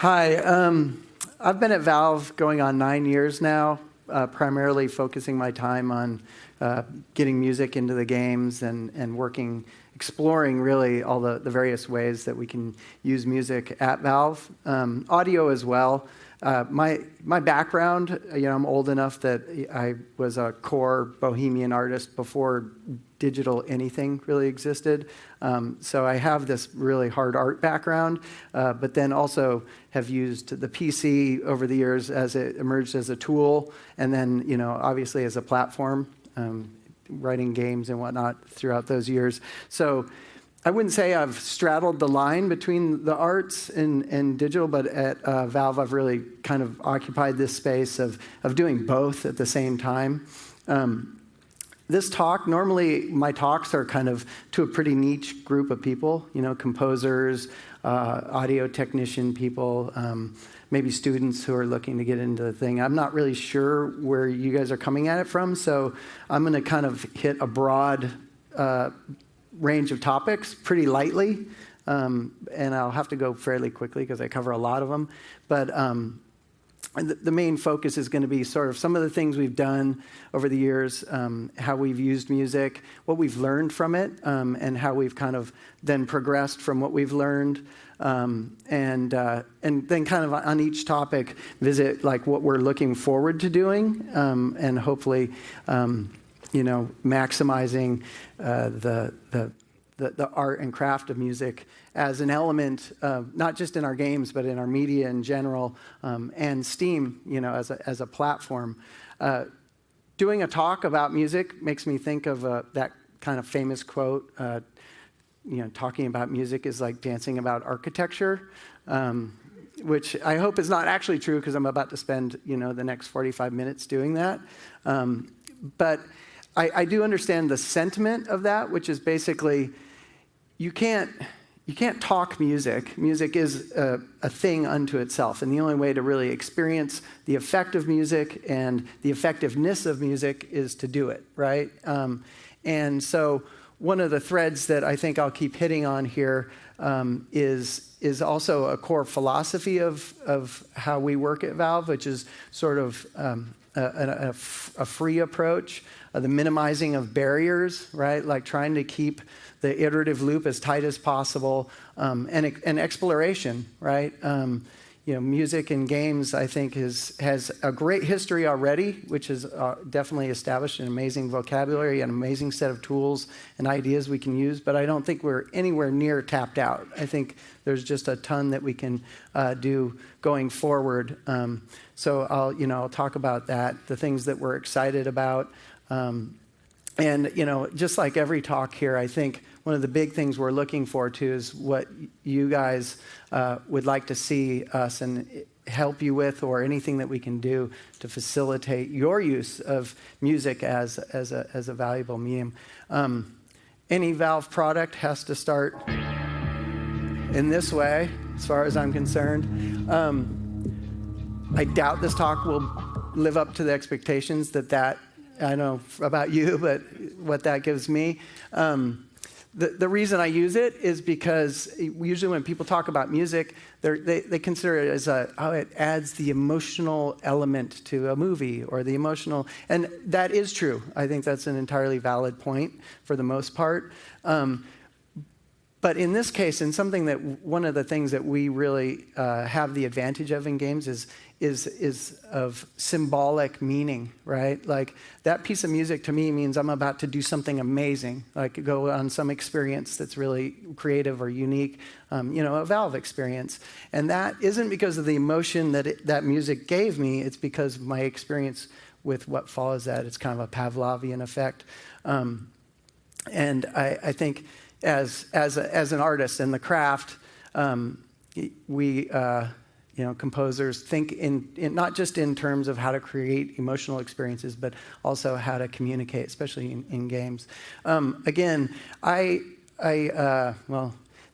Hi, I've been at Valve going on 9 years now, primarily focusing my time on getting music into the games and working, exploring really all the various ways that we can use music at Valve. Audio as well. My background, I'm old enough that I was a core bohemian artist before digital anything really existed. So I have this really hard art background, but then also have used the PC over the years as it emerged as a tool, and then obviously as a platform, writing games and whatnot throughout those years. So I wouldn't say I've straddled the line between the arts and digital, but at Valve I've really kind of occupied this space of doing both at the same time. This talk, normally my talks are kind of to a pretty niche group of people, composers, audio technician people, maybe students who are looking to get into the thing. I'm not really sure where you guys are coming at it from, so I'm going to kind of hit a broad range of topics pretty lightly, and I'll have to go fairly quickly because I cover a lot of them. But the main focus is going to be sort of some of the things we've done over the years, how we've used music, what we've learned from it, and how we've kind of then progressed from what we've learned, and then kind of on each topic visit like what we're looking forward to doing, and hopefully maximizing the art and craft of music as an element, not just in our games, but in our media in general, and Steam, as a platform. Doing a talk about music makes me think of that kind of famous quote, talking about music is like dancing about architecture, which I hope is not actually true because I'm about to spend, the next 45 minutes doing that. But I do understand the sentiment of that, which is basically you can't talk music. Music is a thing unto itself, and the only way to really experience the effect of music and the effectiveness of music is to do it, right? And so one of the threads that I think I'll keep hitting on here is also a core philosophy of how we work at Valve, which is sort of a free approach, the minimizing of barriers, right? Like trying to keep the iterative loop as tight as possible, and exploration, right? Music and games, I think, has a great history already, which has definitely established an amazing vocabulary, an amazing set of tools and ideas we can use, but I don't think we're anywhere near tapped out. I think there's just a ton that we can do going forward. So I'll talk about that, the things that we're excited about. And just like every talk here, I think one of the big things we're looking forward to is what you guys would like to see us and help you with, or anything that we can do to facilitate your use of music as a valuable medium. Any Valve product has to start in this way, as far as I'm concerned. I doubt this talk will live up to the expectations that I know about you, but what that gives me. The reason I use it is because usually when people talk about music, they consider it as it adds the emotional element to a movie, or the emotional, and that is true. I think that's an entirely valid point for the most part. But in this case, and something that one of the things that we really have the advantage of in games is of symbolic meaning, right? Like that piece of music to me means I'm about to do something amazing, like go on some experience that's really creative or unique, a Valve experience. And that isn't because of the emotion that music gave me, it's because of my experience with what follows that. It's kind of a Pavlovian effect. And I think as an artist in the craft, we composers think in not just in terms of how to create emotional experiences, but also how to communicate, especially in games. Again,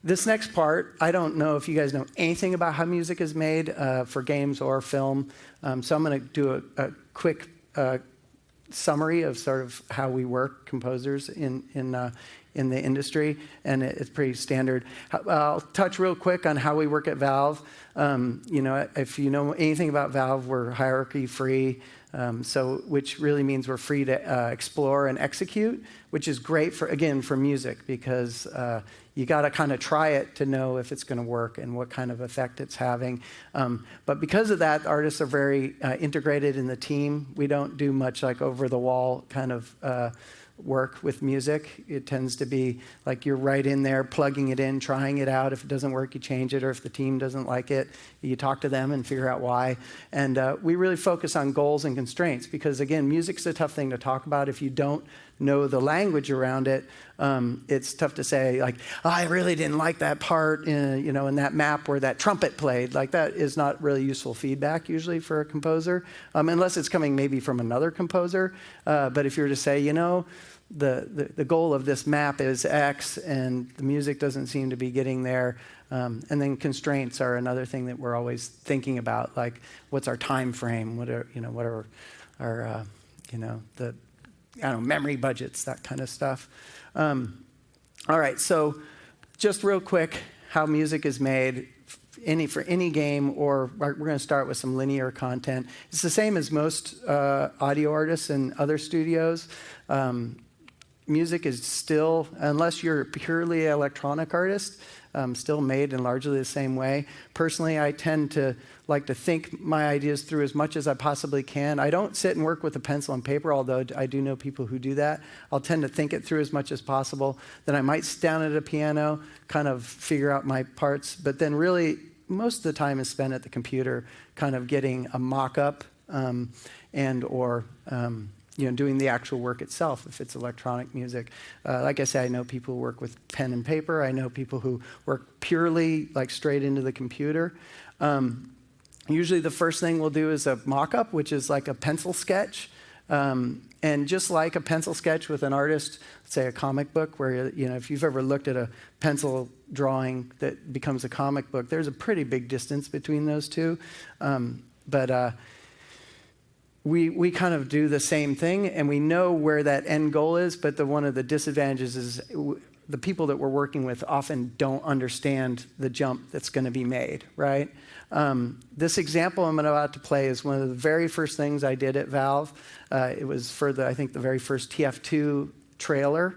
this next part, I don't know if you guys know anything about how music is made for games or film, so I'm going to do a quick summary of sort of how we work, composers in the industry, and it's pretty standard. I'll touch real quick on how we work at Valve. If you know anything about Valve, we're hierarchy free, which really means we're free to explore and execute, which is great for music, because you got to kind of try it to know if it's going to work and what kind of effect it's having. But because of that, artists are very integrated in the team. We don't do much like over-the-wall kind of work with music. It tends to be like you're right in there, plugging it in, trying it out. If it doesn't work, you change it, or if the team doesn't like it, you talk to them and figure out why. And we really focus on goals and constraints, because again, music's a tough thing to talk about. If you don't know the language around it, it's tough to say, like, I really didn't like that part in that map where that trumpet played. Like, that is not really useful feedback usually for a composer, unless it's coming maybe from another composer. But if you were to say, the goal of this map is X, and the music doesn't seem to be getting there. And then constraints are another thing that we're always thinking about, like, what's our time frame? What are our memory budgets, that kind of stuff. All right, so just real quick, how music is made for any game, or we're going to start with some linear content. It's the same as most audio artists and other studios. Music is still, unless you're a purely electronic artist, still made in largely the same way. Personally, I tend to like to think my ideas through as much as I possibly can. I don't sit and work with a pencil and paper, although I do know people who do that. I'll tend to think it through as much as possible. Then I might sit down at a piano, kind of figure out my parts, but then really most of the time is spent at the computer, kind of getting a mock-up or doing the actual work itself, if it's electronic music. Like I said, I know people who work with pen and paper. I know people who work purely like straight into the computer. Usually the first thing we'll do is a mock-up, which is like a pencil sketch. And just like a pencil sketch with an artist, say a comic book, where if you've ever looked at a pencil drawing that becomes a comic book, there's a pretty big distance between those two. We kind of do the same thing, and we know where that end goal is, but one of the disadvantages is the people that we're working with often don't understand the jump that's going to be made, right? This example I'm about to play is one of the very first things I did at Valve. It was for the very first TF2 trailer.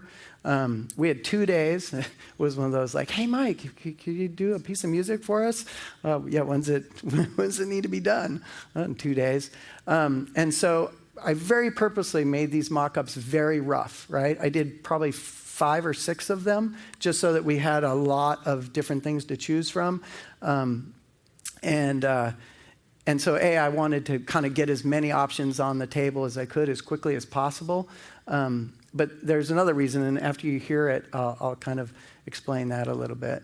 We had 2 days. It was one of those like, hey, Mike, could you do a piece of music for us? Yeah, when's it need to be done? In 2 days. And so I very purposely made these mock-ups very rough, right? I did probably 5 or 6 of them, just so that we had a lot of different things to choose from. And so, I wanted to kind of get as many options on the table as I could as quickly as possible. But there's another reason, and after you hear it, I'll kind of explain that a little bit.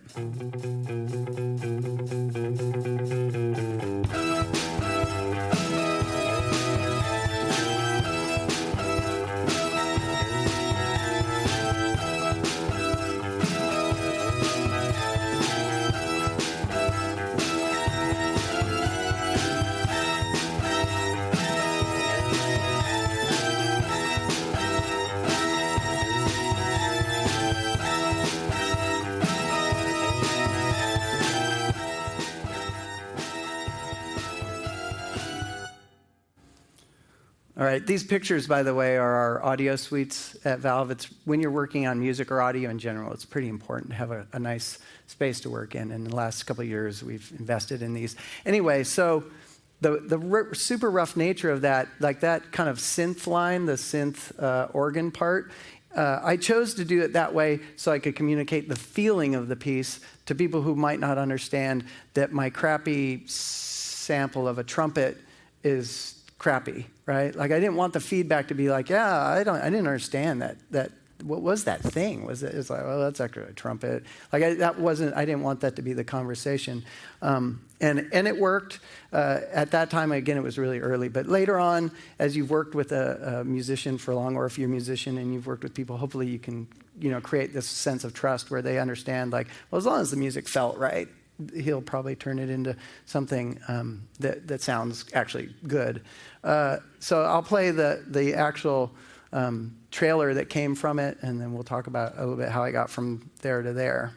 All right, these pictures, by the way, are our audio suites at Valve. It's when you're working on music or audio in general, it's pretty important to have a nice space to work in. And in the last couple of years, we've invested in these. Anyway, so the super rough nature of that, like that kind of synth line, the synth organ part, I chose to do it that way so I could communicate the feeling of the piece to people who might not understand that my crappy sample of a trumpet is crappy, right? Like, I didn't want the feedback to be like, yeah, I didn't understand that. What was that thing? It's like, well, that's actually a trumpet. Like, I didn't want that to be the conversation. And it worked. At that time, again, it was really early. But later on, as you've worked with a musician for long, or if you're a musician and you've worked with people, hopefully you can, create this sense of trust where they understand, like, well, as long as the music felt right, he'll probably turn it into something that sounds actually good. So I'll play the actual trailer that came from it, and then we'll talk about a little bit how I got from there to there.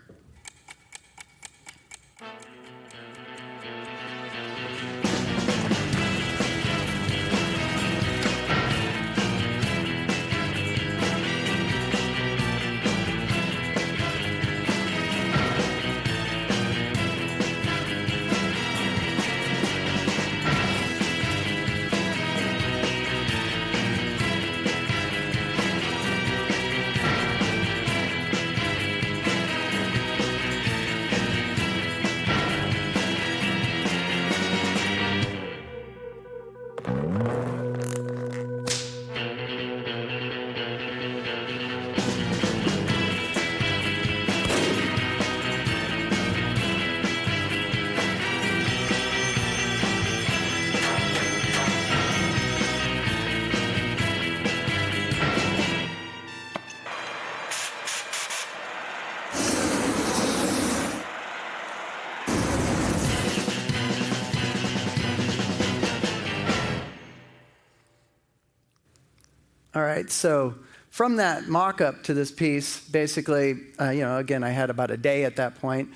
All right, so from that mock-up to this piece, basically, again, I had about a day at that point.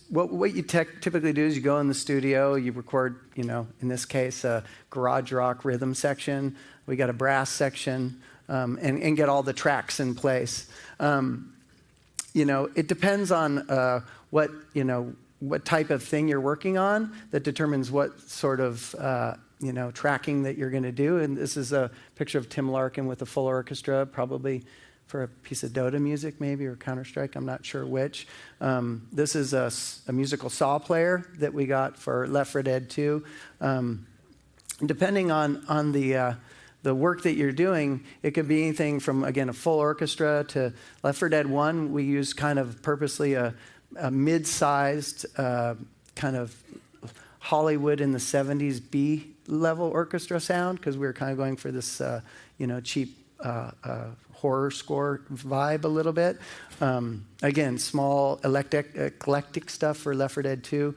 What you typically do is you go in the studio, you record, in this case, a garage rock rhythm section. We got a brass section, and get all the tracks in place. It depends on what type of thing you're working on that determines what sort of tracking that you're going to do. And this is a picture of Tim Larkin with a full orchestra, probably for a piece of Dota music maybe, or Counter-Strike, I'm not sure which. This is a musical saw player that we got for Left 4 Dead 2. Depending on the work that you're doing, it could be anything from, again, a full orchestra to Left 4 Dead 1. We used kind of purposely a mid-sized kind of Hollywood in the 70s B-level orchestra sound, because we were kind of going for this, cheap horror score vibe a little bit. Again, small eclectic stuff for Left 4 Dead 2.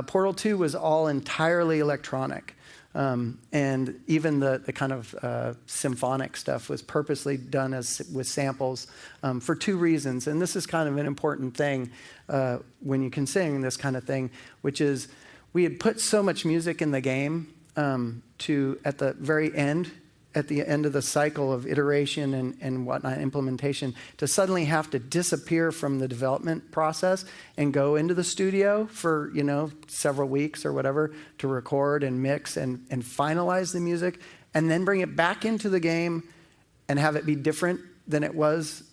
Portal 2 was all entirely electronic. And even the kind of symphonic stuff was purposely done with samples for two reasons. And this is kind of an important thing when you considering this kind of thing, which is we had put so much music in the game at the end of the cycle of iteration and whatnot, implementation, to suddenly have to disappear from the development process and go into the studio for, several weeks or whatever to record and mix and finalize the music, and then bring it back into the game and have it be different than it was,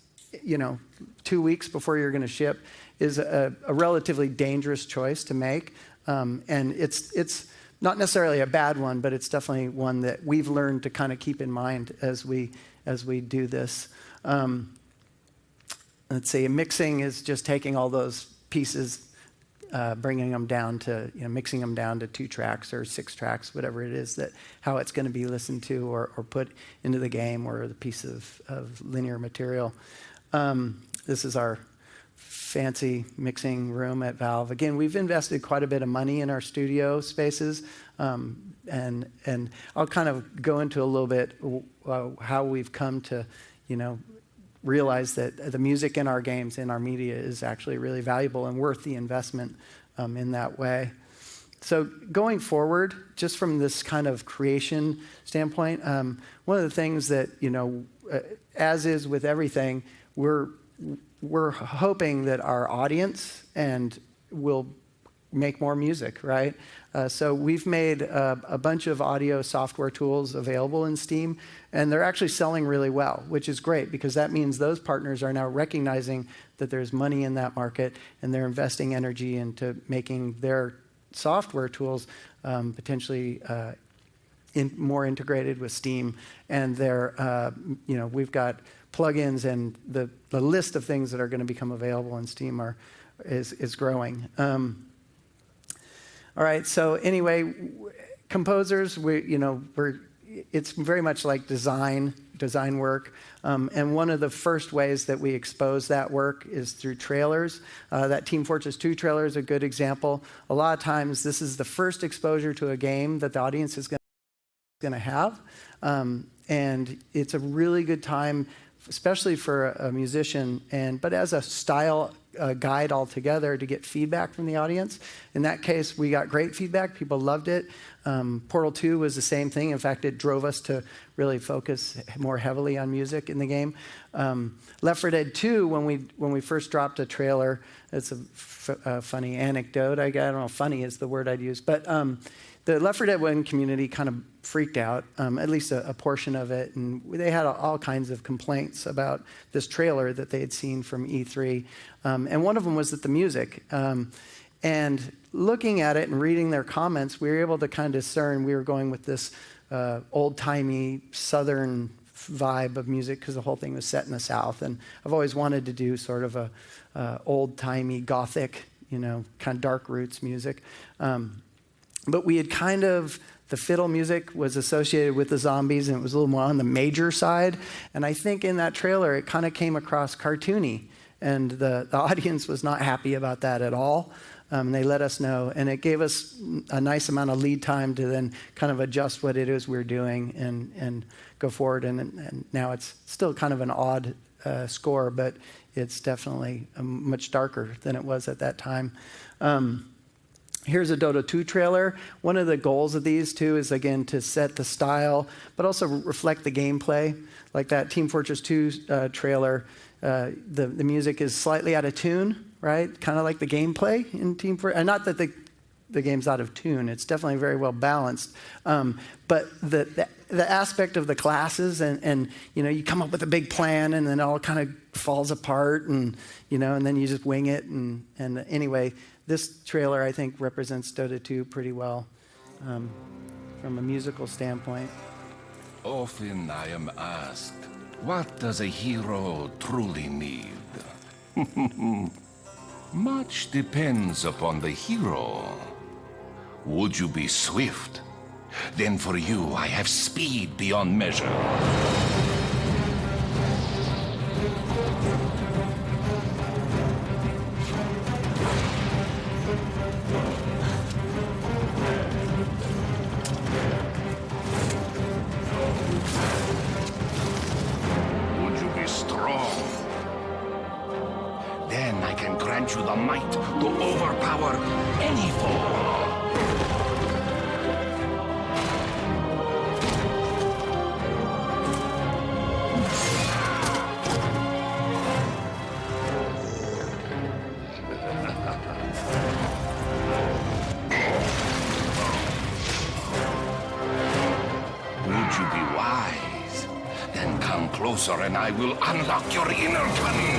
2 weeks before you're going to ship, is a relatively dangerous choice to make. And it's not necessarily a bad one, but it's definitely one that we've learned to kind of keep in mind as we do this. Let's see, mixing is just taking all those pieces, bringing them down to, mixing them down to 2 tracks or 6 tracks, whatever it is how it's going to be listened to or put into the game or the piece of linear material. This is our fancy mixing room at Valve. Again, we've invested quite a bit of money in our studio spaces, and I'll kind of go into a little bit how we've come to, realize that the music in our games, in our media, is actually really valuable and worth the investment in that way. So going forward, just from this kind of creation standpoint, one of the things that, as is with everything, we're hoping that our audience will make more music, right? So we've made a bunch of audio software tools available in Steam, and they're actually selling really well, which is great, because that means those partners are now recognizing that there's money in that market, and they're investing energy into making their software tools potentially more integrated with Steam. And they're, we've got plugins, and the list of things that are going to become available in Steam is growing. All right, so anyway, composers, it's very much like design design work. And one of the first ways that we expose that work is through trailers. That Team Fortress 2 trailer is a good example. A lot of times, this is the first exposure to a game that the audience is going to have. And it's a really good time, especially for a musician, but as a style guide altogether, to get feedback from the audience. In that case, we got great feedback. People loved it. Portal 2 was the same thing. In fact, it drove us to really focus more heavily on music in the game. Left 4 Dead 2, when we first dropped a trailer, it's a funny anecdote. I don't know if funny is the word I'd use, but the Left 4 Dead 1 community kind of freaked out, at least a portion of it, and they had all kinds of complaints about this trailer that they had seen from E3, and one of them was that the music. And looking at it and reading their comments, we were able to kind of discern we were going with this old-timey Southern vibe of music because the whole thing was set in the South, and I've always wanted to do sort of a old-timey Gothic, kind of dark roots music. But we had the fiddle music was associated with the zombies, and it was a little more on the major side. And I think in that trailer, it kind of came across cartoony, and the audience was not happy about that at all. They let us know, and it gave us a nice amount of lead time to then kind of adjust what it is we're doing and go forward. And now it's still kind of an odd score, but it's definitely much darker than it was at that time. Here's a Dota 2 trailer. One of the goals of these two is, again, to set the style, but also reflect the gameplay. Like that Team Fortress 2 trailer, the music is slightly out of tune, right? Kind of like the gameplay in Team Fortress. And not that the game's out of tune. It's definitely very well balanced. But the aspect of the classes and you come up with a big plan and then it all kind of falls apart and then you just wing it. And anyway, this trailer, I think, represents Dota 2 pretty well from a musical standpoint. Often I am asked, what does a hero truly need? Much depends upon the hero. Would you be swift? Then for you, I have speed beyond measure. Then I can grant you the might to overpower any foe. Would you be wise? Then come closer and I will unlock your inner cunning.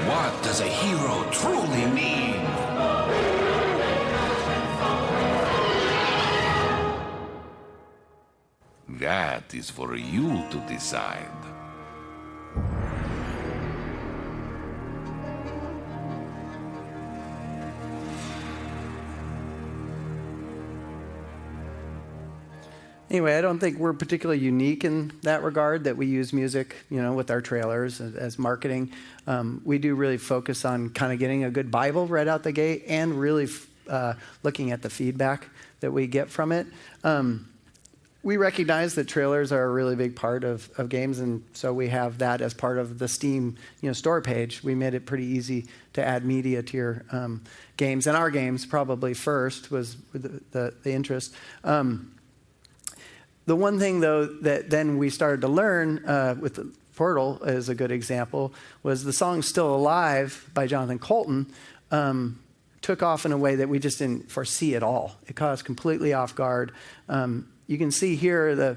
What does a hero truly need? That is for you to decide. Anyway, I don't think we're particularly unique in that regard, that we use music, with our trailers as marketing. We do really focus on kind of getting a good Bible right out the gate and really looking at the feedback that we get from it. We recognize that trailers are a really big part of games, and so we have that as part of the Steam store page. We made it pretty easy to add media to your games, and our games probably first was the interest. The one thing, though, that then we started to learn with the Portal as a good example was the song Still Alive by Jonathan Colton took off in a way that we just didn't foresee at all. It caught us completely off guard. You can see here,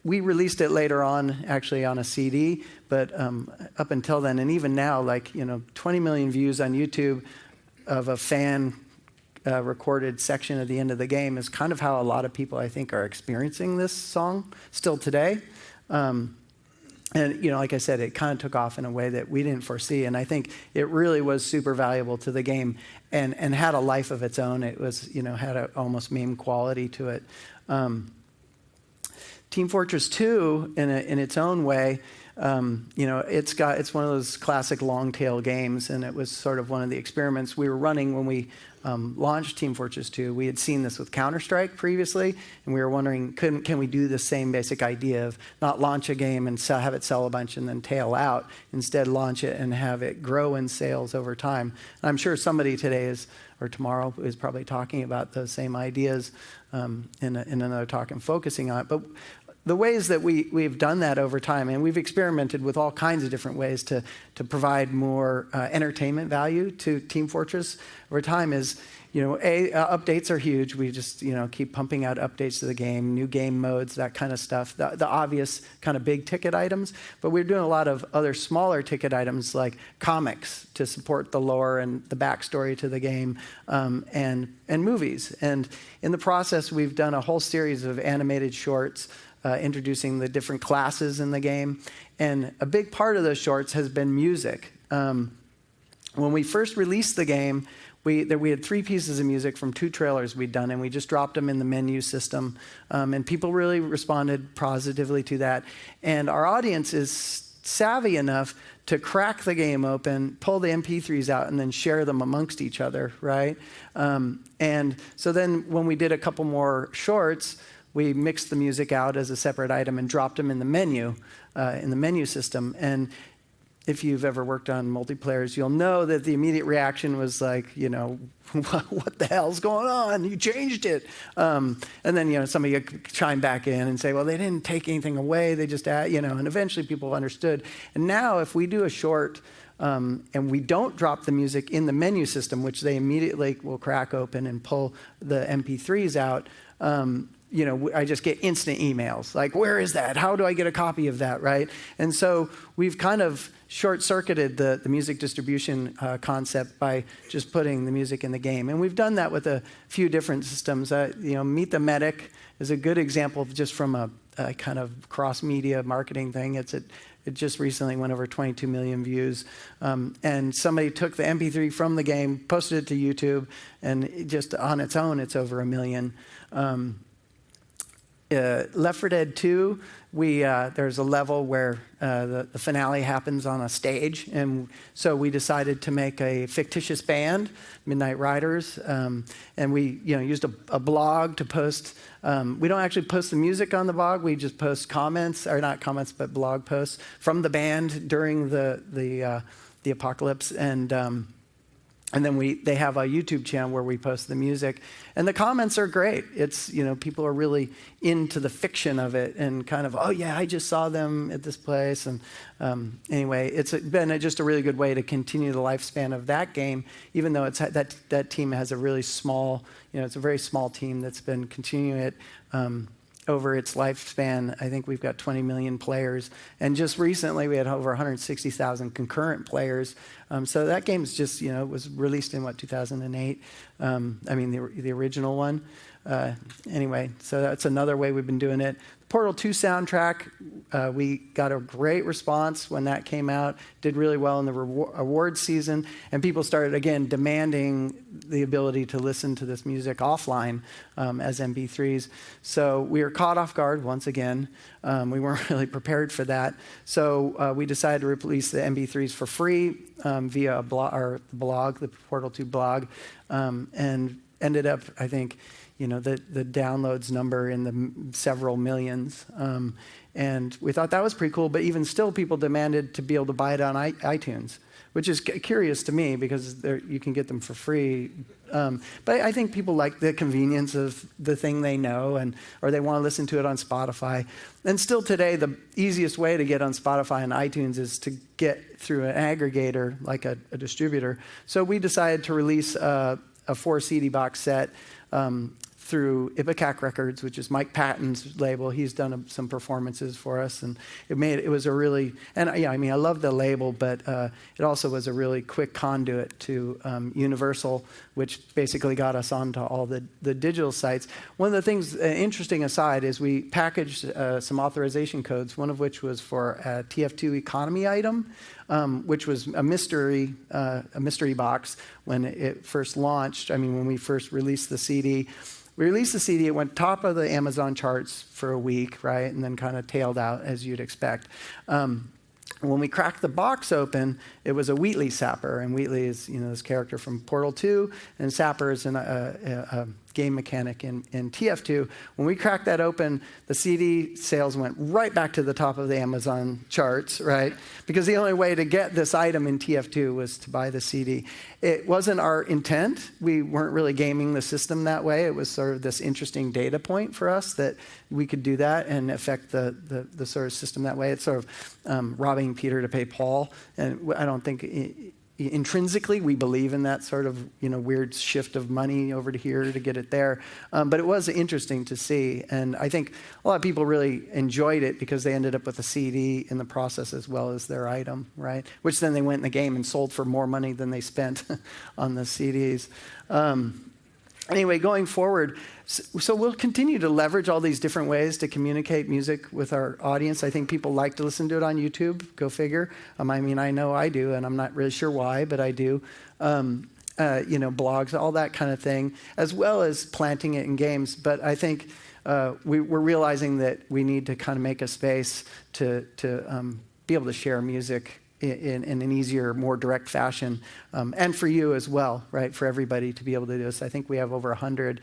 we released it later on, actually on a CD, but up until then, and even now, 20 million views on YouTube of a fan recorded section at the end of the game is kind of how a lot of people, I think, are experiencing this song still today. And, like I said, it kind of took off in a way that we didn't foresee. And I think it really was super valuable to the game and had a life of its own. It was, had an almost meme quality to it. Team Fortress 2, in its own way, it's one of those classic long tail games, and it was sort of one of the experiments we were running when we launched Team Fortress 2. We had seen this with Counter-Strike previously, and we were wondering, can we do the same basic idea of not launch a game and have it sell a bunch and then tail out, instead launch it and have it grow in sales over time. And I'm sure somebody today or tomorrow is probably talking about those same ideas in another talk and focusing on it. But the ways that we've done that over time, and we've experimented with all kinds of different ways to provide more entertainment value to Team Fortress over time is, updates are huge. We just, keep pumping out updates to the game, new game modes, that kind of stuff, the obvious kind of big ticket items. But we're doing a lot of other smaller ticket items like comics to support the lore and the backstory to the game, and movies. And in the process, we've done a whole series of animated shorts introducing the different classes in the game. And a big part of those shorts has been music. When we first released the game, we had 3 pieces of music from 2 trailers we'd done, and we just dropped them in the menu system. And people really responded positively to that. And our audience is savvy enough to crack the game open, pull the MP3s out, and then share them amongst each other, right? And so then when we did a couple more shorts, we mixed the music out as a separate item and dropped them in the menu system. And if you've ever worked on multiplayers, you'll know that the immediate reaction was like, what the hell's going on? You changed it. And then, somebody would chime back in and say, well, they didn't take anything away. They just, and eventually people understood. And now if we do a short and we don't drop the music in the menu system, which they immediately will crack open and pull the MP3s out, I just get instant emails like, where is that? How do I get a copy of that, right? And so we've kind of short-circuited the music distribution concept by just putting the music in the game. And we've done that with a few different systems. Meet the Medic is a good example of just from a kind of cross-media marketing thing. It just recently went over 22 million views. And somebody took the MP3 from the game, posted it to YouTube, and just on its own, it's over 1 million. Left 4 Dead 2, there's a level where the finale happens on a stage, and so we decided to make a fictitious band, Midnight Riders, and we used a blog to post. We don't actually post the music on the blog. We just post comments, or not comments, but blog posts from the band during the apocalypse, and then they have a YouTube channel where we post the music. And the comments are great. It's, people are really into the fiction of it and kind of, oh yeah, I just saw them at this place. And anyway, it's been just a really good way to continue the lifespan of that game, even though that team has a really small, it's a very small team that's been continuing it over its lifespan. I think we've got 20 million players. And just recently, we had over 160,000 concurrent players. So that game's just, was released in, 2008? The original one. Anyway, so that's another way we've been doing it. Portal 2 soundtrack, we got a great response when that came out, did really well in the awards season, and people started, again, demanding the ability to listen to this music offline as MP3s. So we were caught off guard once again. We weren't really prepared for that. So we decided to release the MP3s for free via a blog, the Portal 2 blog, and ended up, I think, the downloads number in the several millions. And we thought that was pretty cool, but even still, people demanded to be able to buy it on iTunes, which is curious to me because you can get them for free. But I think people like the convenience of the thing they know, or they want to listen to it on Spotify. And still today, the easiest way to get on Spotify and iTunes is to get through an aggregator, like a distributor. So we decided to release a 4 CD box set, through Ipecac Records, which is Mike Patton's label. He's done some performances for us, and it was a really, and yeah, I mean, I love the label, but it also was a really quick conduit to Universal, which basically got us onto all the digital sites. One of the things, interesting aside, is we packaged some authorization codes, one of which was for a TF2 economy item, which was a mystery box when it first launched. I mean, when we first released the CD. We released the CD, it went top of the Amazon charts for a week, right? And then kind of tailed out, as you'd expect. When we cracked the box open, it was a Wheatley sapper, and Wheatley is, this character from Portal 2, and Sapper is a game mechanic in TF2. When we cracked that open, the CD sales went right back to the top of the Amazon charts, right? Because the only way to get this item in TF2 was to buy the CD. It wasn't our intent. We weren't really gaming the system that way. It was sort of this interesting data point for us that we could do that and affect the sort of system that way. It's sort of robbing Peter to pay Paul. And I don't think intrinsically we believe in that sort of weird shift of money over to here to get it there, but it was interesting to see, and I think a lot of people really enjoyed it because they ended up with a CD in the process as well as their item, right? Which then they went in the game and sold for more money than they spent on the CDs. Anyway, going forward, so we'll continue to leverage all these different ways to communicate music with our audience. I think people like to listen to it on YouTube, go figure. I mean, I know I do, and I'm not really sure why, but I do. Blogs, all that kind of thing, as well as planting it in games. But I think we're realizing that we need to kind of make a space to be able to share music in an easier, more direct fashion, and for you as well, right? For everybody to be able to do this. I think we have over 100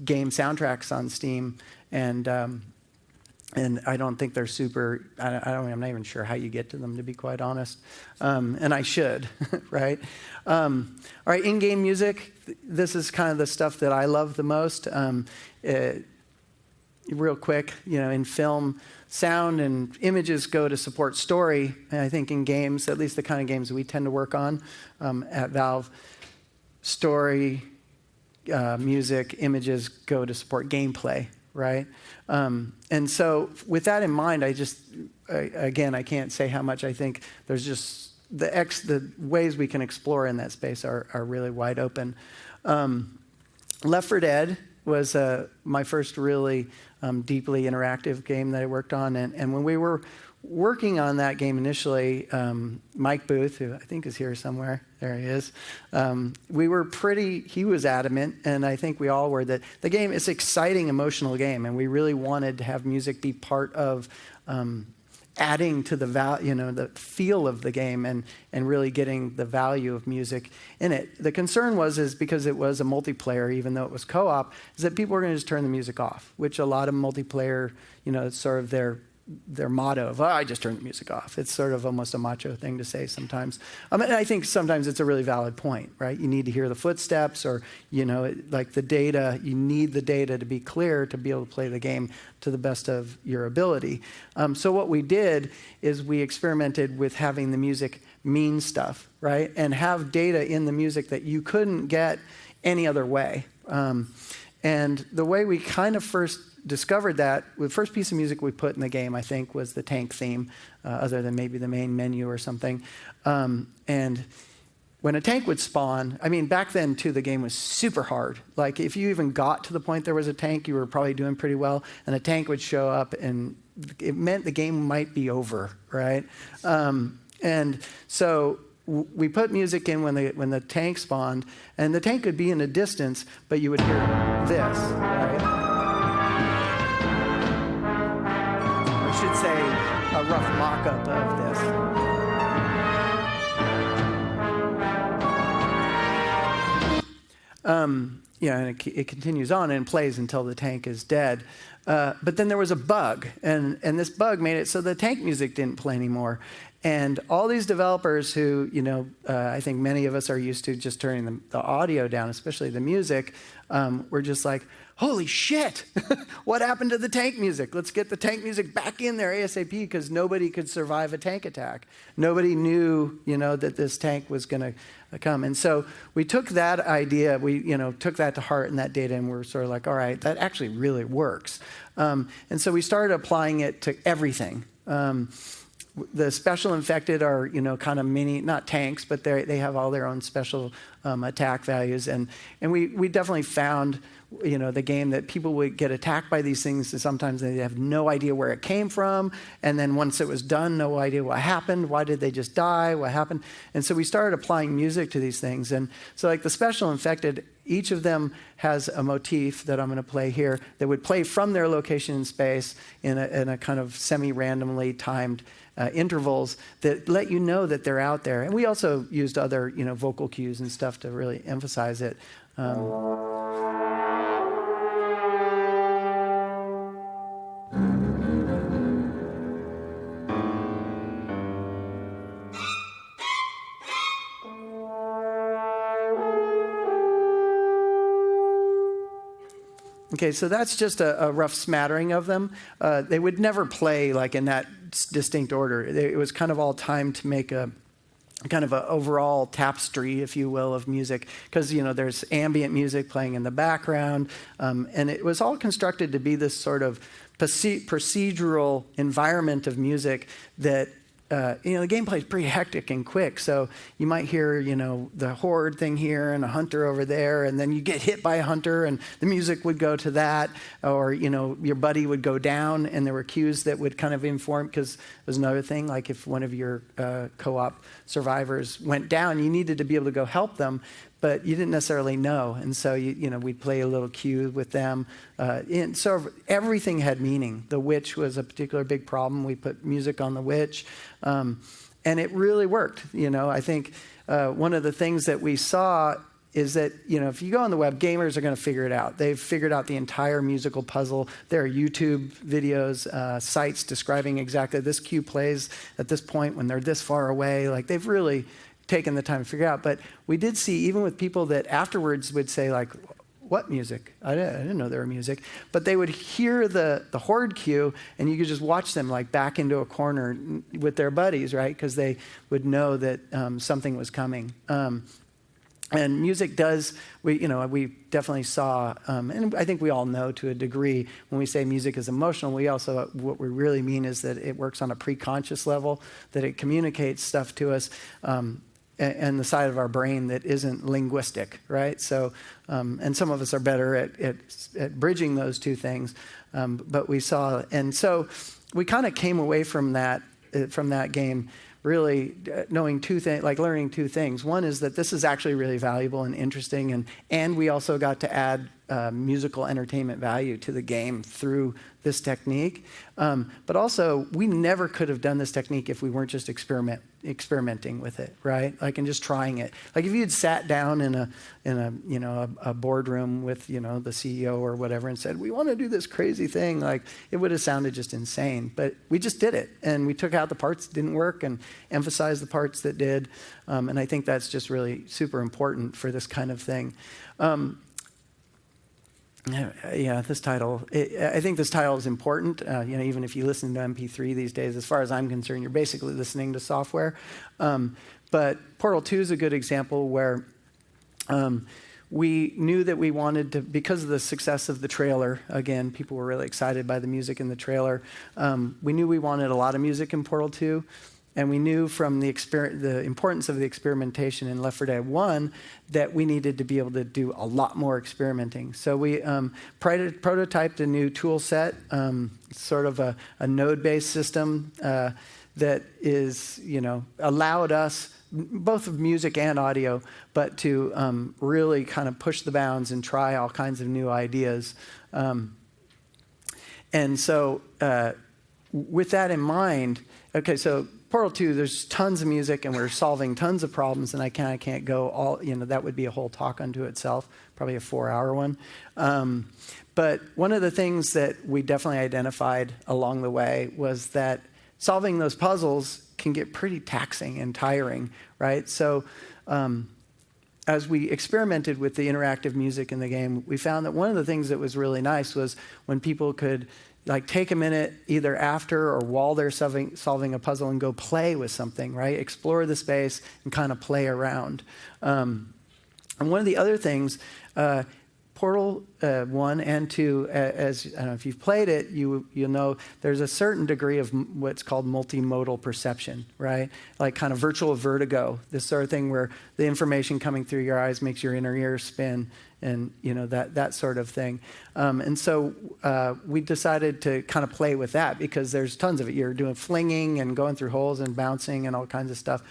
game soundtracks on Steam, and I don't think they're super. I'm not even sure how you get to them, to be quite honest. And I should, right? All right, in-game music. This is kind of the stuff that I love the most. Real quick, in film, sound and images go to support story. And I think in games, at least the kind of games we tend to work on at Valve, story, music, images go to support gameplay, right? And so with that in mind, I can't say how much I think there's just the ways we can explore in that space are really wide open. Left 4 Dead was my first really deeply interactive game that I worked on. And when we were working on that game initially, Mike Booth, who I think is here somewhere, there he is, he was adamant, and I think we all were, that the game is an exciting, emotional game, and we really wanted to have music be part of adding to the the feel of the game and really getting the value of music in it. The concern is because it was a multiplayer, even though it was co-op, is that people were going to just turn the music off, which a lot of multiplayer, it's sort of their motto of, I just turn the music off. It's sort of almost a macho thing to say sometimes. And I think sometimes it's a really valid point, right? You need to hear the footsteps or, like the data, you need the data to be clear to be able to play the game to the best of your ability. So what we did is we experimented with having the music mean stuff, right? And have data in the music that you couldn't get any other way. And the way we kind of first discovered that, the first piece of music we put in the game, I think, was the tank theme, other than maybe the main menu or something. And when a tank would spawn, I mean, back then, too, the game was super hard. Like, if you even got to the point there was a tank, you were probably doing pretty well, and a tank would show up, and it meant the game might be over, right? And so we put music in when the tank spawned, and the tank could be in a distance, but you would hear this, right? Should say a rough mock-up of this. And it continues on and plays until the tank is dead. But then there was a bug, and this bug made it so the tank music didn't play anymore. And all these developers who, I think many of us are used to just turning the audio down, especially the music, were just like, holy shit, what happened to the tank music? Let's get the tank music back in there ASAP, because nobody could survive a tank attack. Nobody knew, that this tank was going to come. And so we took that idea, we, took that to heart and that data, and we're sort of like, all right, that actually really works. And so we started applying it to everything. The special infected are, kind of mini, not tanks, but they have all their own special attack values. And we definitely found, the game that people would get attacked by these things, and sometimes they have no idea where it came from. And then once it was done, no idea what happened. Why did they just die? What happened? And so we started applying music to these things. And so like the special infected, each of them has a motif that I'm going to play here that would play from their location in space in a kind of semi-randomly timed intervals that let you know that they're out there. And we also used other, vocal cues and stuff to really emphasize it. Okay, so that's just a rough smattering of them. They would never play like in that distinct order. It was kind of all timed to make a kind of an overall tapestry, if you will, of music, because there's ambient music playing in the background, and it was all constructed to be this sort of procedural environment of music that. The gameplay is pretty hectic and quick, so you might hear, the horde thing here and a hunter over there, and then you get hit by a hunter, and the music would go to that, or, your buddy would go down, and there were cues that would kind of inform, because it was another thing, like if one of your co-op survivors went down, you needed to be able to go help them, but you didn't necessarily know, and so we'd play a little cue with them. And so everything had meaning. The witch was a particular big problem. We put music on the witch, and it really worked. I think one of the things that we saw is that, if you go on the web, gamers are going to figure it out. They've figured out the entire musical puzzle. There are YouTube videos, sites describing exactly this cue plays at this point when they're this far away. Like, they've really taken the time to figure out. But we did see, even with people that afterwards would say, like, what music? I didn't know there were music. But they would hear the horde cue, and you could just watch them like back into a corner with their buddies, right? Because they would know that something was coming. And music does, we definitely saw, and I think we all know to a degree, when we say music is emotional, what we really mean is that it works on a preconscious level, that it communicates stuff to us, and the side of our brain that isn't linguistic, right? So, and some of us are better at bridging those two things, but we saw, and so we kind of came away from that game really knowing two things, like learning two things. One is that this is actually really valuable and interesting, and we also got to add musical entertainment value to the game through this technique. But also, we never could have done this technique if we weren't just experimenting with it, right? Like, and just trying it. Like, if you had sat down in a boardroom with the CEO or whatever and said, we want to do this crazy thing, like, it would have sounded just insane. But we just did it, and we took out the parts that didn't work and emphasized the parts that did. And I think that's just really super important for this kind of thing. This title. I think this title is important. Even if you listen to MP3 these days, as far as I'm concerned, you're basically listening to software. But Portal 2 is a good example where we knew that we wanted to, because of the success of the trailer, again, people were really excited by the music in the trailer. We knew we wanted a lot of music in Portal 2. And we knew from the importance of the experimentation in Left 4 Dead 1 that we needed to be able to do a lot more experimenting. So we prototyped a new tool set, sort of a node-based system that is, allowed us, both of music and audio, but to really kind of push the bounds and try all kinds of new ideas. And so with that in mind, okay, so Portal 2, there's tons of music, and we're solving tons of problems, and I kind of can't go all, that would be a whole talk unto itself, probably a 4-hour one. But one of the things that we definitely identified along the way was that solving those puzzles can get pretty taxing and tiring, right? So as we experimented with the interactive music in the game, we found that one of the things that was really nice was when people could like take a minute either after or while they're solving a puzzle and go play with something, right? Explore the space and kind of play around. And one of the other things, Portal 1 and 2, as I don't know if you've played it, you'll know there's a certain degree of what's called multimodal perception, right? Like kind of virtual vertigo, this sort of thing where the information coming through your eyes makes your inner ear spin, and that sort of thing. And so we decided to kind of play with that because there's tons of it. You're doing flinging and going through holes and bouncing and all kinds of stuff.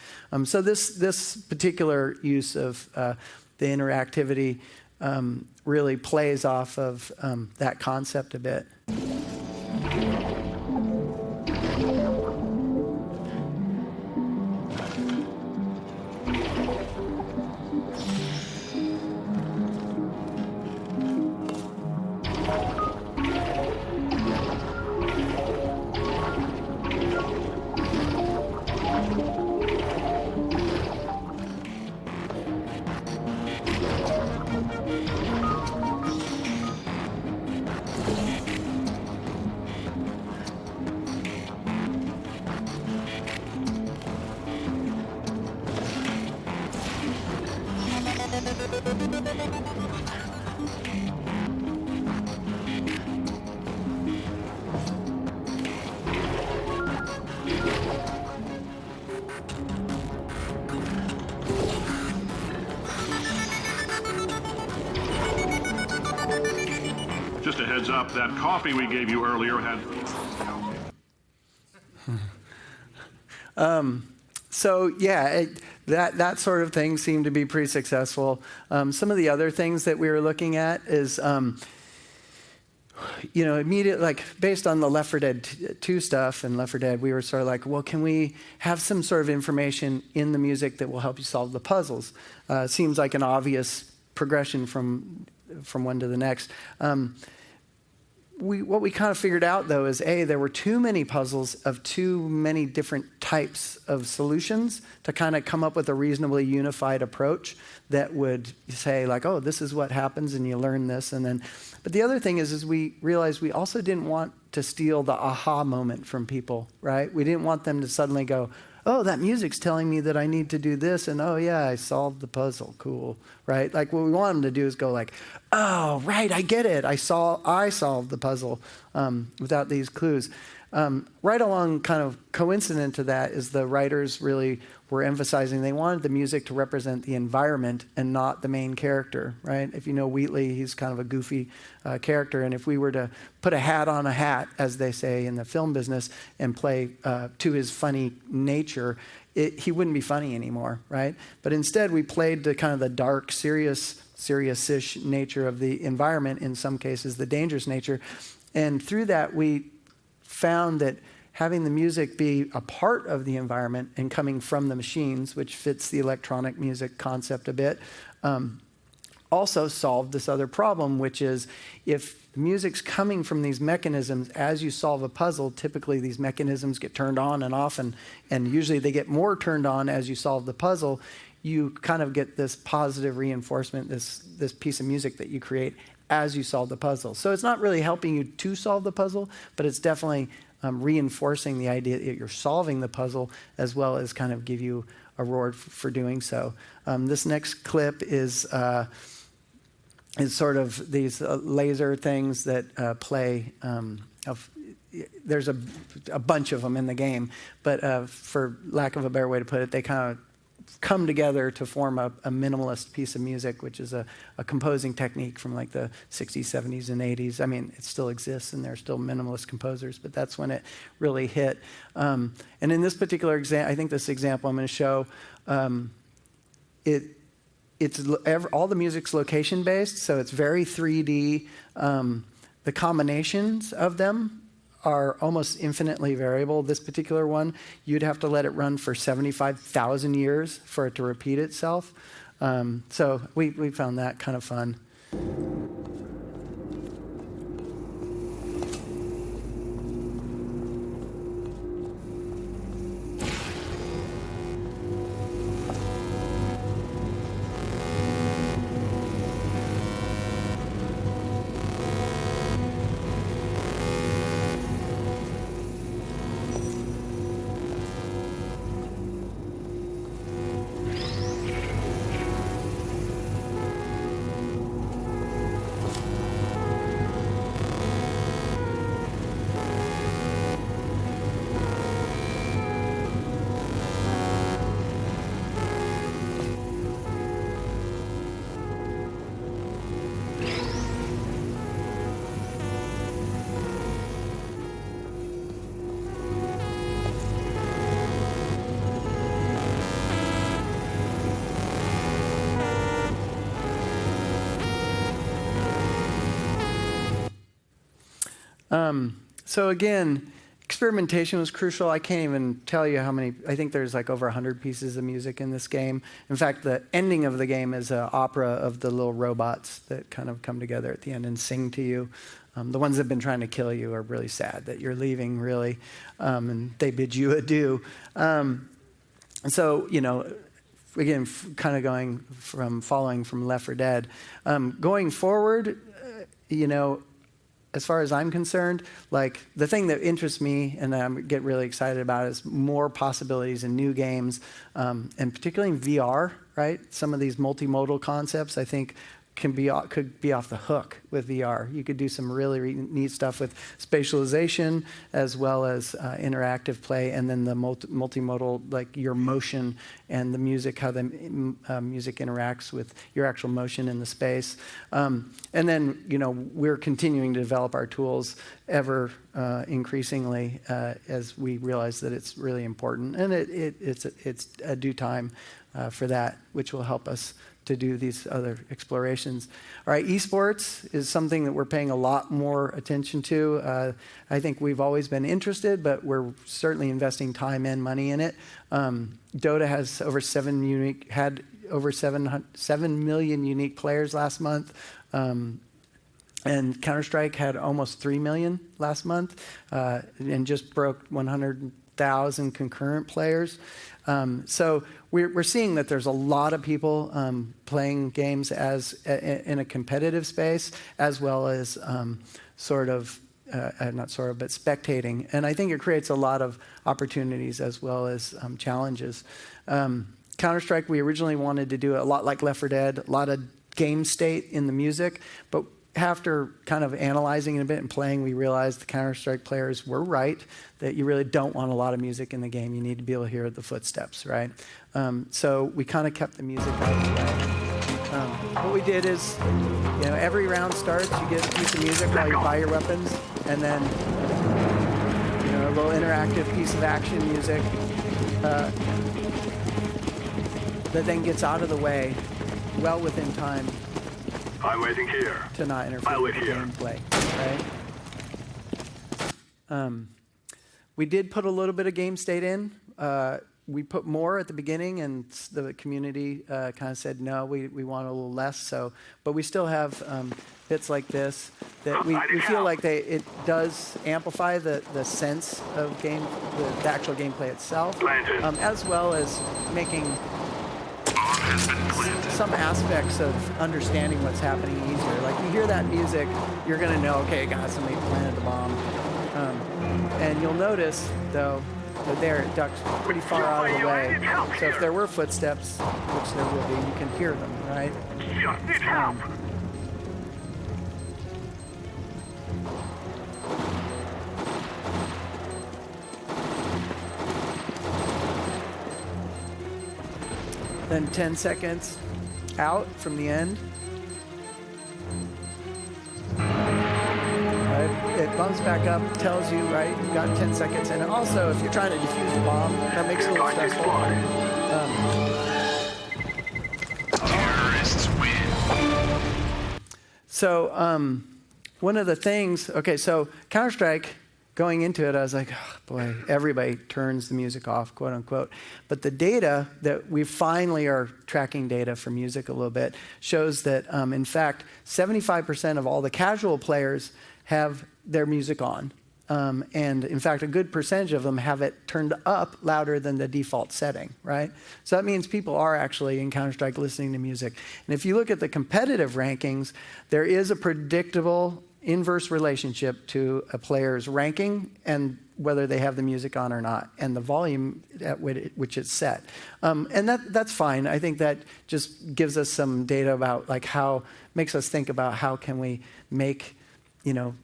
So this particular use of the interactivity really plays off of that concept a bit. Just a heads up, that coffee we gave you earlier had... So yeah, that sort of thing seemed to be pretty successful. Some of the other things that we were looking at is, immediately, like based on the Left 4 Dead 2 stuff and Left 4 Dead, we were sort of like, well, can we have some sort of information in the music that will help you solve the puzzles? Seems like an obvious progression from one to the next. What we kind of figured out, though, is there were too many puzzles of too many different types of solutions to kind of come up with a reasonably unified approach that would say, like, oh, this is what happens, and you learn this, and then. But the other thing is we realized we also didn't want to steal the aha moment from people, right? We didn't want them to suddenly go, oh, that music's telling me that I need to do this, and oh yeah, I solved the puzzle, cool, right? Like what we want them to do is go like, oh, right, I get it, I solved the puzzle without these clues. Right along kind of coincident to that is the writers really were emphasizing they wanted the music to represent the environment and not the main character, right? If you know Wheatley, he's kind of a goofy character, and if we were to put a hat on a hat, as they say in the film business, and play to his funny nature, he wouldn't be funny anymore, right? But instead, we played to kind of the dark, serious-ish nature of the environment, in some cases, the dangerous nature, and through that, we found that having the music be a part of the environment and coming from the machines, which fits the electronic music concept a bit, also solved this other problem, which is if the music's coming from these mechanisms as you solve a puzzle, typically these mechanisms get turned on and off, and usually they get more turned on as you solve the puzzle. You kind of get this positive reinforcement, this piece of music that you create as you solve the puzzle. So it's not really helping you to solve the puzzle, but it's definitely reinforcing the idea that you're solving the puzzle, as well as kind of give you a reward for doing so. This next clip is sort of these laser things that play. There's a bunch of them in the game, but for lack of a better way to put it, they kind of come together to form a minimalist piece of music, which is a composing technique from like the 60s, 70s, and 80s. I mean, it still exists, and there are still minimalist composers, but that's when it really hit. And in this particular example, I think this example I'm going to show, all the music's location-based, so it's very 3D. The combinations of them are almost infinitely variable. This particular one, you'd have to let it run for 75,000 years for it to repeat itself. So we found that kind of fun. So again, experimentation was crucial. I can't even tell you how many. I think there's like over 100 pieces of music in this game. In fact, the ending of the game is an opera of the little robots that kind of come together at the end and sing to you. The ones that have been trying to kill you are really sad that you're leaving, really, and they bid you adieu. And so, again, kind of following from Left 4 Dead. Going forward, as far as I'm concerned, like the thing that interests me and I get really excited about is more possibilities in new games, and particularly in VR, right? Some of these multimodal concepts, I think, could be off the hook with VR. You could do some really neat stuff with spatialization as well as interactive play, and then the multimodal, like your motion and the music, how the music interacts with your actual motion in the space. And then, we're continuing to develop our tools ever increasingly as we realize that it's really important, and it's a due time for that, which will help us to do these other explorations. All right, esports is something that we're paying a lot more attention to. I think we've always been interested, but we're certainly investing time and money in it. Dota has had over 7 million unique players last month. And Counter-Strike had almost 3 million last month, and just broke 100,000 concurrent players. So we're seeing that there's a lot of people playing games in a competitive space, as well as but spectating. And I think it creates a lot of opportunities as well as challenges. Counter-Strike, we originally wanted to do a lot like Left 4 Dead, a lot of game state in the music, but after kind of analyzing it a bit and playing, we realized the Counter-Strike players were right, that you really don't want a lot of music in the game. You need to be able to hear the footsteps, right? So we kind of kept the music out of the way. What we did is, every round starts, you get a piece of music while you buy your weapons, and then, a little interactive piece of action music that then gets out of the way well within time. I'm waiting here. To not interfere with the gameplay, right? We did put a little bit of game state in. We put more at the beginning, and the community kind of said, no, we want a little less. But we still have bits like this that we feel like it does amplify the sense of the actual gameplay itself, as well as making some aspects of understanding what's happening easier. Like you hear that music, you're going to know, okay, somebody planted the bomb. And you'll notice, though, that there it ducks pretty far out of the way. So if there were footsteps, which there will be, you can hear them, right? Then 10 seconds out from the end. It bumps back up, tells you, right, you've got 10 seconds. And also, if you're trying to defuse the bomb, that makes it a little stressful. Terrorists win. So one of the things, so Counter-Strike, going into it, I was like, oh, boy, everybody turns the music off, quote unquote. But the data that we finally are tracking data for music a little bit shows that, in fact, 75% of all the casual players have their music on. And in fact, a good percentage of them have it turned up louder than the default setting, right? So that means people are actually in Counter-Strike listening to music. And if you look at the competitive rankings, there is a predictable inverse relationship to a player's ranking and whether they have the music on or not, and the volume at which it's set. And that's fine. I think that just gives us some data about makes us think about how can we make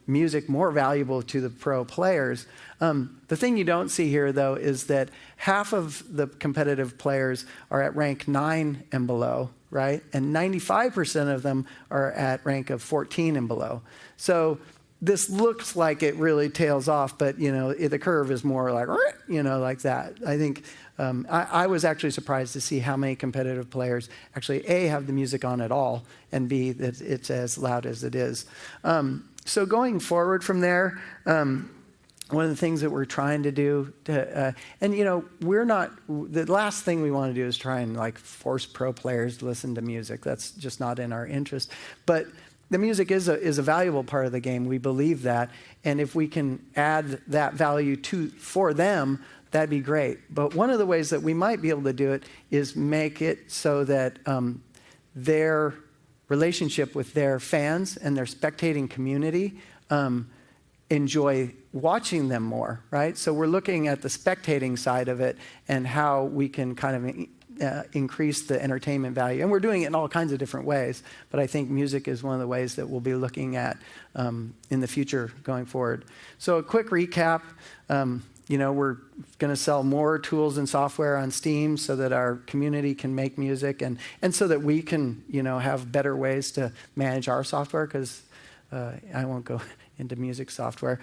music more valuable to the pro players. The thing you don't see here, though, is that half of the competitive players are at rank 9 and below, right? And 95% of them are at rank of 14 and below. So this looks like it really tails off, but the curve is more like, like that. I think I was actually surprised to see how many competitive players actually A, have the music on at all, and B, that it's as loud as it is. So going forward from there, one of the things that we're trying to do, and the last thing we want to do is try and like force pro players to listen to music. That's just not in our interest. But the music is a valuable part of the game. We believe that, and if we can add that value for them, that'd be great. But one of the ways that we might be able to do it is make it so that their relationship with their fans and their spectating community enjoy watching them more, right? So we're looking at the spectating side of it and how we can kind of increase the entertainment value. And we're doing it in all kinds of different ways, but I think music is one of the ways that we'll be looking at in the future going forward. So a quick recap. We're going to sell more tools and software on Steam so that our community can make music and so that we can, have better ways to manage our software, because I won't go into music software.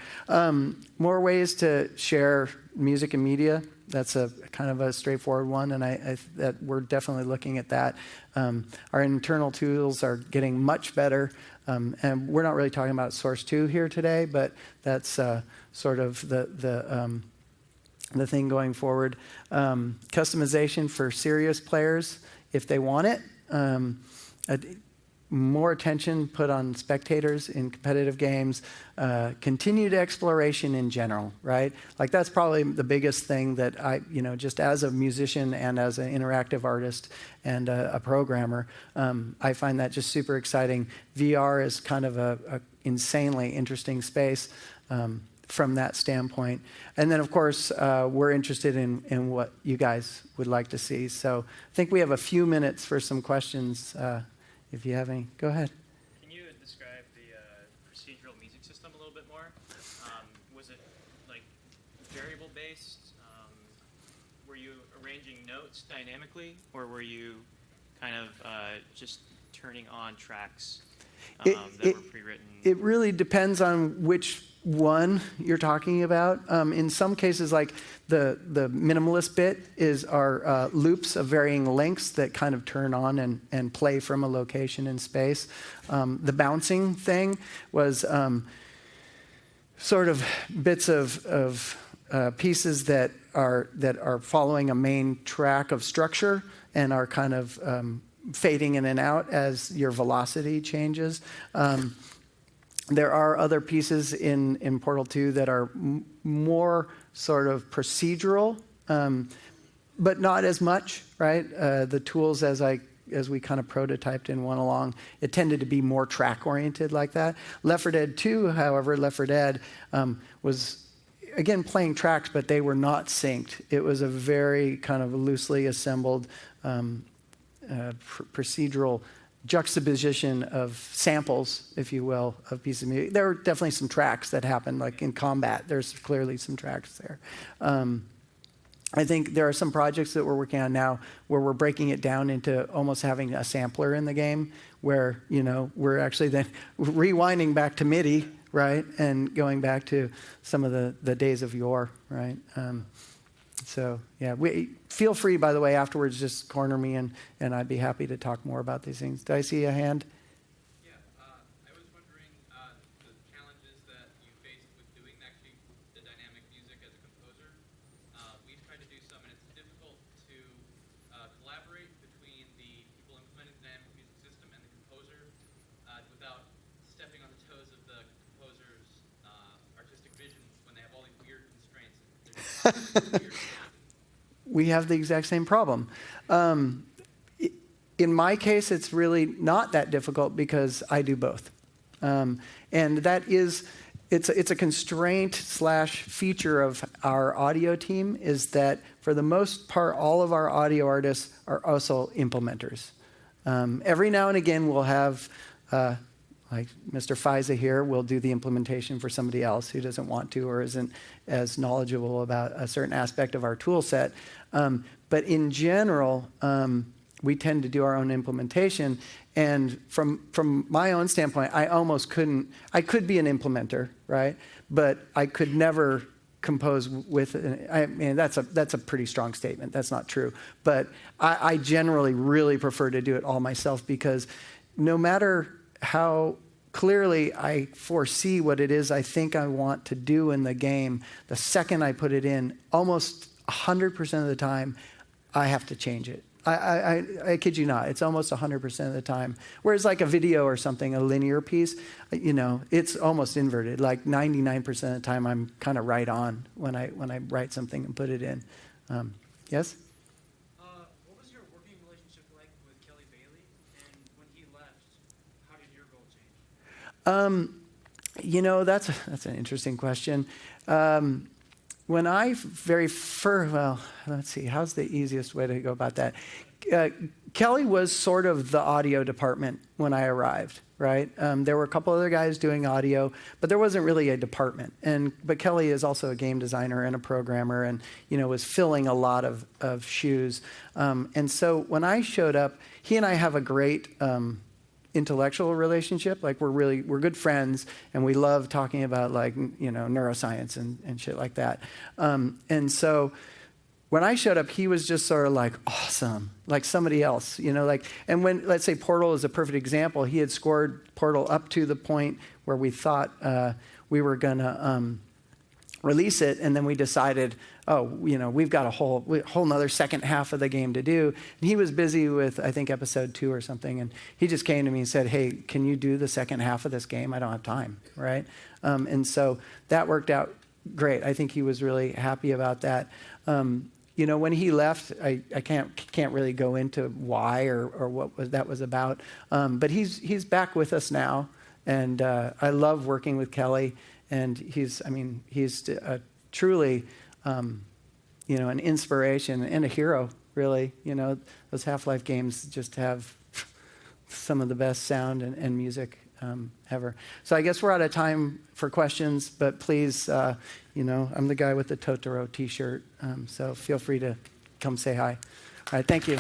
More ways to share music and media. That's a kind of a straightforward one, and that we're definitely looking at that. Our internal tools are getting much better, and we're not really talking about Source 2 here today, but that's sort of the thing going forward. Customization for serious players if they want it. More attention put on spectators in competitive games. Continued exploration in general, right? Like that's probably the biggest thing that I, just as a musician and as an interactive artist and a programmer, I find that just super exciting. VR is kind of a insanely interesting space. From that standpoint. And then, of course, we're interested in what you guys would like to see. So I think we have a few minutes for some questions, if you have any. Go ahead. Can you describe the procedural music system a little bit more? Was it like variable-based? Were you arranging notes dynamically, or were you kind of just turning on tracks that were pre-written? It really depends on which one you're talking about. In some cases, like the minimalist bit is our loops of varying lengths that kind of turn on and play from a location in space. The bouncing thing was sort of bits of pieces that are following a main track of structure and are kind of fading in and out as your velocity changes. There are other pieces in Portal 2 that are more sort of procedural, but not as much, right? The tools as we kind of prototyped and went along, it tended to be more track-oriented like that. Left 4 Dead 2, however, Left 4 Dead was, again, playing tracks, but they were not synced. It was a very kind of loosely assembled procedural juxtaposition of samples, if you will, of pieces of music. There were definitely some tracks that happened, like in combat. There's clearly some tracks there. I think there are some projects that we're working on now where we're breaking it down into almost having a sampler in the game where, we're actually then rewinding back to MIDI, right, and going back to some of the days of yore, right? So, yeah, feel free, by the way, afterwards, just corner me, and I'd be happy to talk more about these things. Did I see a hand? Yeah, I was wondering the challenges that you faced with doing actually the dynamic music as a composer. We've tried to do some, and it's difficult to collaborate between the people implementing the dynamic music system and the composer without stepping on the toes of the composer's artistic vision when they have all these weird constraints. Weird. We have the exact same problem. In my case, it's really not that difficult because I do both. And that is, it's a constraint / feature of our audio team is that for the most part, all of our audio artists are also implementers. Every now and again, we'll have, like Mr. Fiza here, will do the implementation for somebody else who doesn't want to or isn't as knowledgeable about a certain aspect of our tool set. But in general, we tend to do our own implementation. And from my own standpoint, I could be an implementer, right? But I could never compose with, I mean, that's a pretty strong statement. That's not true. But I generally really prefer to do it all myself because no matter how clearly I foresee what it is I think I want to do in the game. The second I put it in, almost 100% of the time, I have to change it. I kid you not. It's almost 100% of the time. Whereas like a video or something, a linear piece, it's almost inverted. Like 99% of the time, I'm kind of right on when I write something and put it in. Yes? What was your working relationship like with Kelly Bailey? And when he left, how did your role change? That's an interesting question. When I let's see, how's the easiest way to go about that? Kelly was sort of the audio department when I arrived, right? There were a couple other guys doing audio, but there wasn't really a department. But Kelly is also a game designer and a programmer and, was filling a lot of shoes. And so when I showed up, he and I have a great intellectual relationship. Like we're good friends and we love talking about neuroscience and shit like that. And so when I showed up, he was just sort of like awesome, like somebody else, and when, let's say Portal is a perfect example, he had scored Portal up to the point where we thought we were gonna release it, and then we decided, we've got a whole nother second half of the game to do. And he was busy with, I think, episode 2 or something, and he just came to me and said, hey, can you do the second half of this game? I don't have time, right? And so that worked out great. I think he was really happy about that. When he left, I can't really go into why or what that was about, but he's back with us now, and I love working with Kelly. And he's truly, an inspiration and a hero, really. Those Half-Life games just have some of the best sound and music ever. So I guess we're out of time for questions, but please, I'm the guy with the Totoro t-shirt, so feel free to come say hi. All right, thank you.